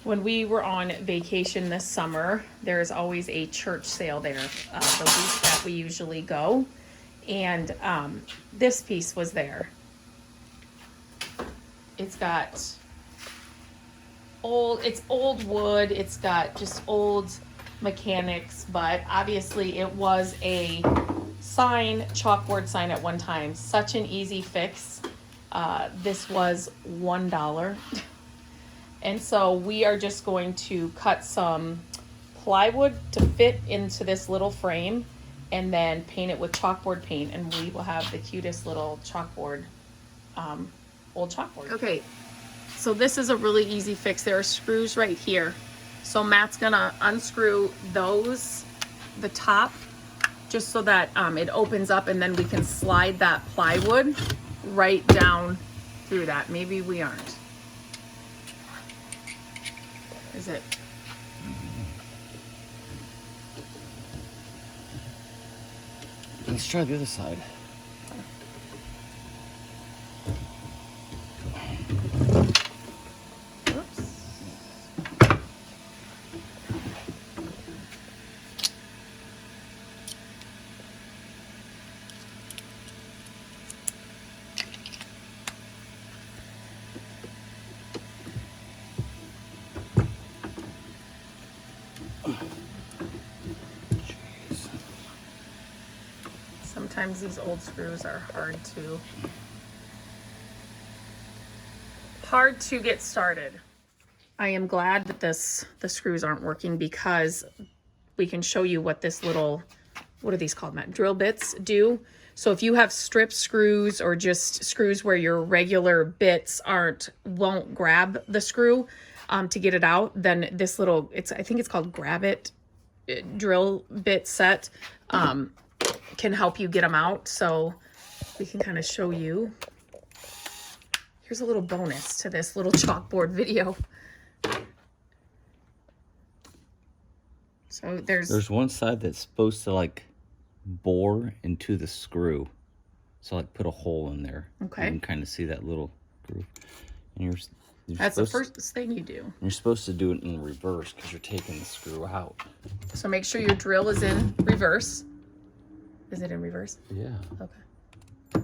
When we were on vacation this summer, there's always a church sale there, the week that we usually go. And this piece was there. It's got it's old wood. It's got just old mechanics, but obviously it was a chalkboard sign at one time. Such an easy fix. This was $1. And so we are just going to cut some plywood to fit into this little frame and then paint it with chalkboard paint, and we will have the cutest little chalkboard, old chalkboard. Okay, so this is a really easy fix. There are screws right here. So Matt's gonna unscrew those, the top, just so that it opens up, and then we can slide that plywood right down through that. Maybe we aren't. Is it? Let's try the other side. Oops. Sometimes these old screws are hard to get started. I am glad that the screws aren't working, because we can show you what this little, what are these called, Matt? Drill bits do. So if you have strip screws or just screws where your regular bits won't grab the screw to get it out, then this little, I think it's called Grab It drill bit set can help you get them out. So we can kind of show you. Here's a little bonus to this little chalkboard video. So there's one side that's supposed to like bore into the screw. So like put a hole in there. Okay. You can kind of see that little groove. And that's the first thing you do. You're supposed to do it in reverse because you're taking the screw out. So make sure your drill is in reverse. Is it in reverse? Yeah. Okay.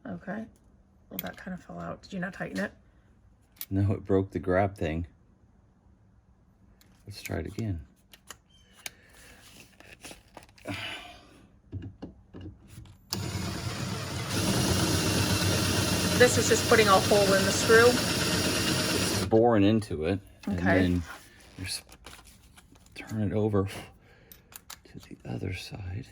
Okay. Well, that kind of fell out. Did you not tighten it? No, it broke the grab thing. Let's try it again. This is just putting a hole in the screw. It's boring into it. Okay. And then you just turn it over to the other side.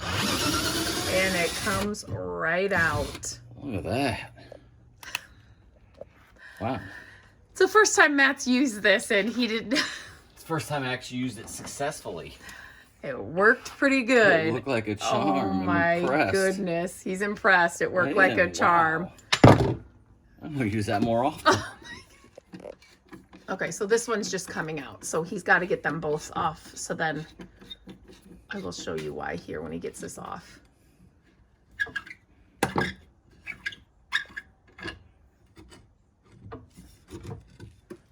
And it comes right out. Look at that. Wow. It's the first time Matt's used this, and he did. It's the first time I actually used it successfully. It worked pretty good. It looked like a charm. Oh my goodness. He's impressed. It worked like a charm. Wow. I'm going to use that more often. Okay, so this one's just coming out. So he's got to get them both off. So then I will show you why here when he gets this off.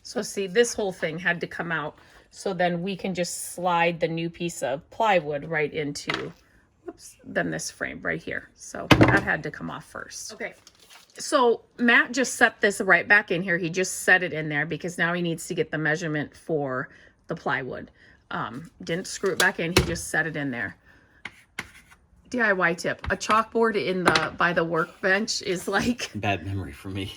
So see, this whole thing had to come out. So then we can just slide the new piece of plywood right into, whoops, then this frame right here. So that had to come off first. Okay, so Matt just set this right back in here. He just set it in there because now he needs to get the measurement for the plywood. Didn't screw it back in, he just set it in there. DIY tip, a chalkboard by the workbench is like... Bad memory for me.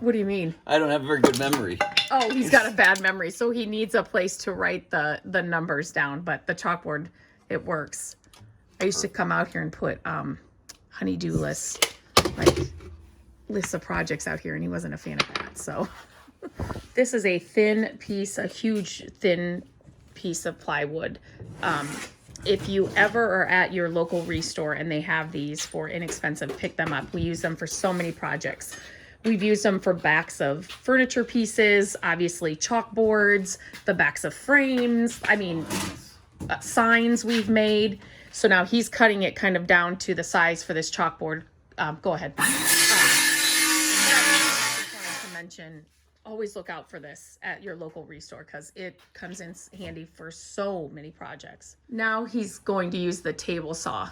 What do you mean? I don't have a very good memory. Oh, he's got a bad memory, so he needs a place to write the numbers down, but the chalkboard, it works. I used to come out here and put honey-do lists, like lists of projects out here, and he wasn't a fan of that, so. This is a huge thin piece of plywood. If you ever are at your local restore and they have these for inexpensive, pick them up. We use them for so many projects. We've used them for backs of furniture pieces, obviously chalkboards, the backs of frames, I mean, signs we've made. So now he's cutting it kind of down to the size for this chalkboard. Go ahead. I just wanted to mention, always look out for this at your local restore because it comes in handy for so many projects. Now he's going to use the table saw.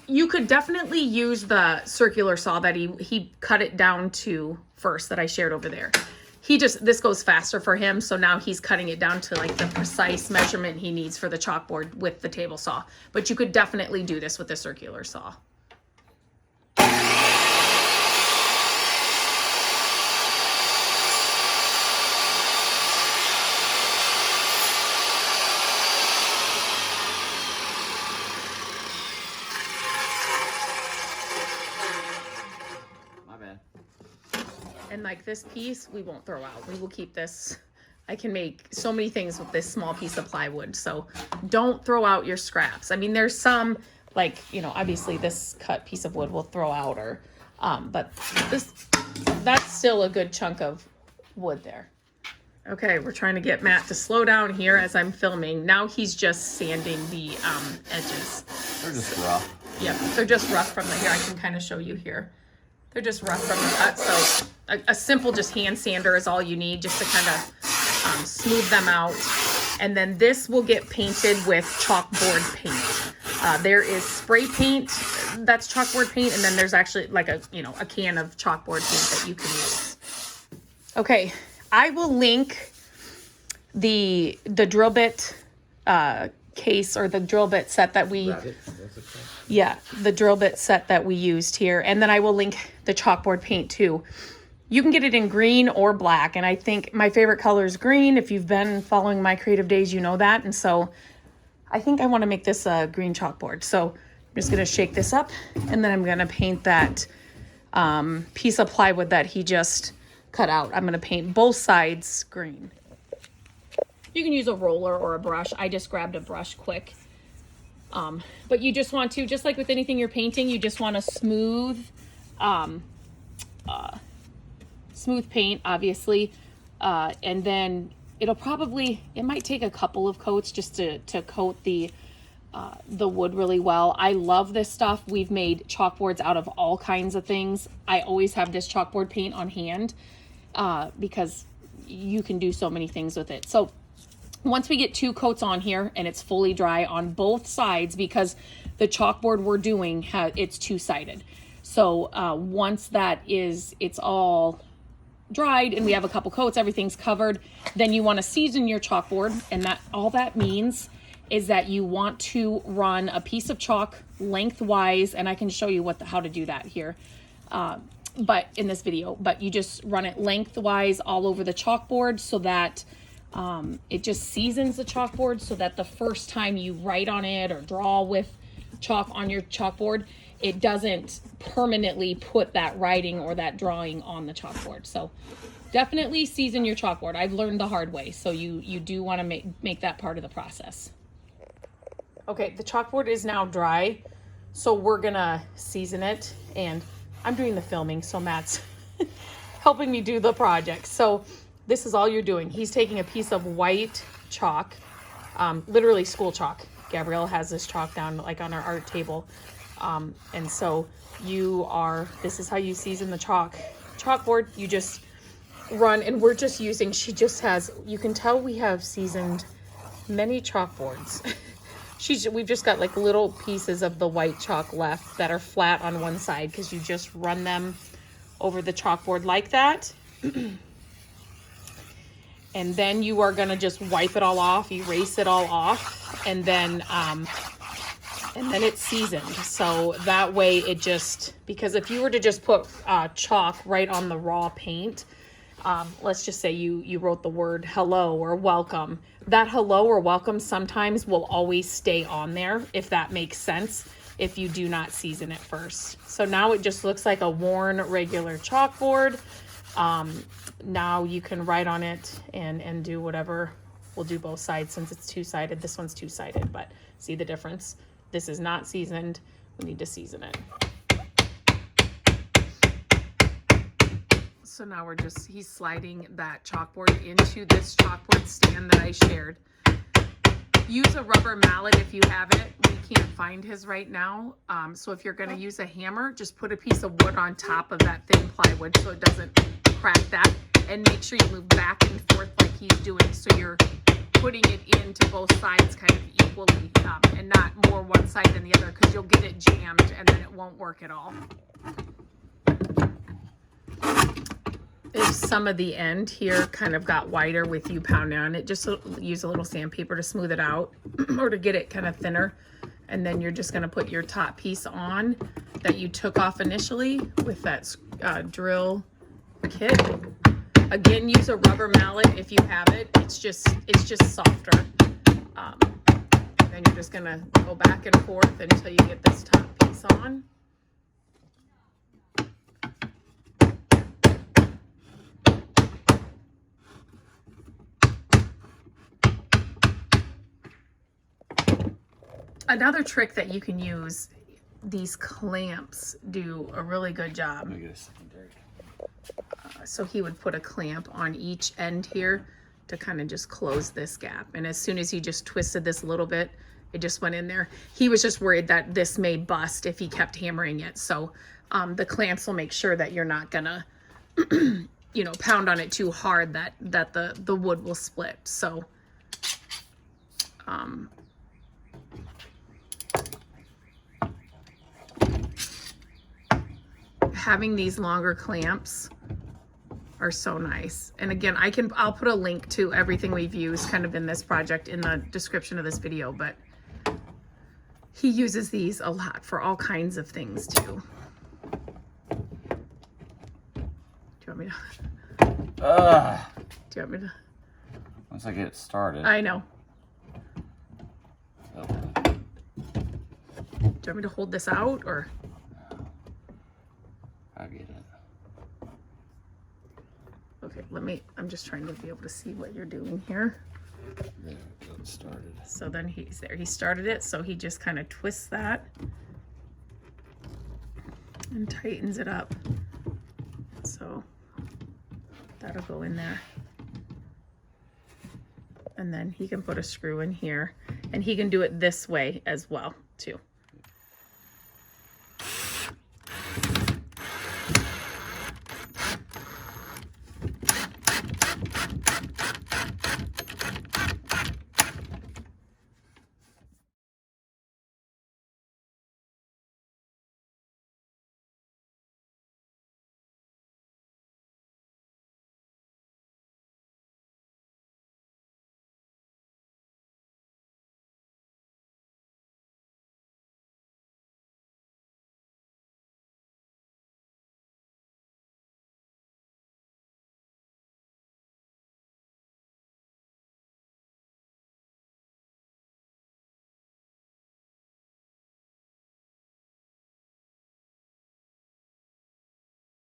You could definitely use the circular saw that he cut it down to first that I shared over there. This goes faster for him, so now he's cutting it down to like the precise measurement he needs for the chalkboard with the table saw. But you could definitely do this with the circular saw. And like this piece, we won't throw out. We will keep this. I can make so many things with this small piece of plywood. So don't throw out your scraps. I mean, there's some like, you know, obviously this cut piece of wood will throw out but that's still a good chunk of wood there. Okay, we're trying to get Matt to slow down here as I'm filming. Now he's just sanding the edges. They're just rough. Yep, they're just rough from the, here, I can kind of show you here. They're just rough from the cut, so a simple just hand sander is all you need just to kind of smooth them out. And then this will get painted with chalkboard paint. There is spray paint that's chalkboard paint, and then there's actually like a can of chalkboard paint that you can use. Okay, I will link the drill bit case or the drill bit set that we the drill bit set that we used here, and then I will link the chalkboard paint too. You can get it in green or black, and I think my favorite color is green. If you've been following my creative days, you know that. And so I think I want to make this a green chalkboard. So I'm just going to shake this up, and then I'm going to paint that piece of plywood that he just cut out. I'm going to paint both sides green. You can use a roller or a brush. I just grabbed a brush quick. But you just want to, just like with anything you're painting, you just want to smooth paint, obviously. And then it might take a couple of coats just to coat the wood really well. I love this stuff. We've made chalkboards out of all kinds of things. I always have this chalkboard paint on hand because you can do so many things with it. So once we get 2 coats on here and it's fully dry on both sides, because the chalkboard we're doing, it's 2-sided. So once it's all dried and we have a couple coats, everything's covered, then you want to season your chalkboard. And all that means is that you want to run a piece of chalk lengthwise, and I can show you how to do that here. But in this video, but you just run it lengthwise all over the chalkboard so that it just seasons the chalkboard, so that the first time you write on it or draw with chalk on your chalkboard, it doesn't permanently put that writing or that drawing on the chalkboard. So definitely season your chalkboard. I've learned the hard way, so you do want to make that part of the process. Okay, the chalkboard is now dry, so we're gonna season it, and I'm doing the filming, so Matt's helping me do the project. So this is all you're doing. He's taking a piece of white chalk, literally school chalk. Gabrielle has this chalk down like on our art table. And so this is how you season the chalkboard. You just run, and we're just using, you can tell we have seasoned many chalkboards. We've just got like little pieces of the white chalk left that are flat on one side, because you just run them over the chalkboard like that. And then you are gonna just wipe it all off, erase it all off, and then it's seasoned. So that way because if you were to just put chalk right on the raw paint, let's just say you wrote the word hello or welcome, that hello or welcome sometimes will always stay on there, if that makes sense, if you do not season it first. So now it just looks like a worn regular chalkboard. Now you can write on it and do whatever we'll do both sides since it's two-sided. This one's two-sided, but see the difference? This is not seasoned. We need to season it. So now he's sliding that chalkboard into this chalkboard stand that I shared. Use a rubber mallet if you have it. We can't find his right now. So if you're gonna use a hammer, just put a piece of wood on top of that thin plywood so it doesn't crack that. And make sure you move back and forth like he's doing, so you're putting it into both sides kind of equally, and not more one side than the other, because you'll get it jammed and then it won't work at all. If some of the end here kind of got wider with you pounding on it, just use a little sandpaper to smooth it out or to get it kind of thinner. And then you're just going to put your top piece on that you took off initially with that drill kit. Again, use a rubber mallet if you have it. It's just softer. Then you're just going to go back and forth until you get this top piece on. Another trick that you can use, these clamps do a really good job. Let me get a secondary. So he would put a clamp on each end here to kind of just close this gap. And as soon as he just twisted this a little bit, it just went in there. He was just worried that this may bust if he kept hammering it. So the clamps will make sure that you're not gonna, you know, pound on it too hard that the wood will split. So having these longer clamps are so nice. And again, I'll put a link to everything we've used kind of in this project in the description of this video, but he uses these a lot for all kinds of things too. Do you want me to? Do you want me to? Once I get it started. I know. Oh. Do you want me to hold this out or? I get it. Okay, I'm just trying to be able to see what you're doing here. There we go, it started. So then he's there. He started it, so he just kind of twists that and tightens it up. So that'll go in there. And then he can put a screw in here, and he can do it this way as well, too.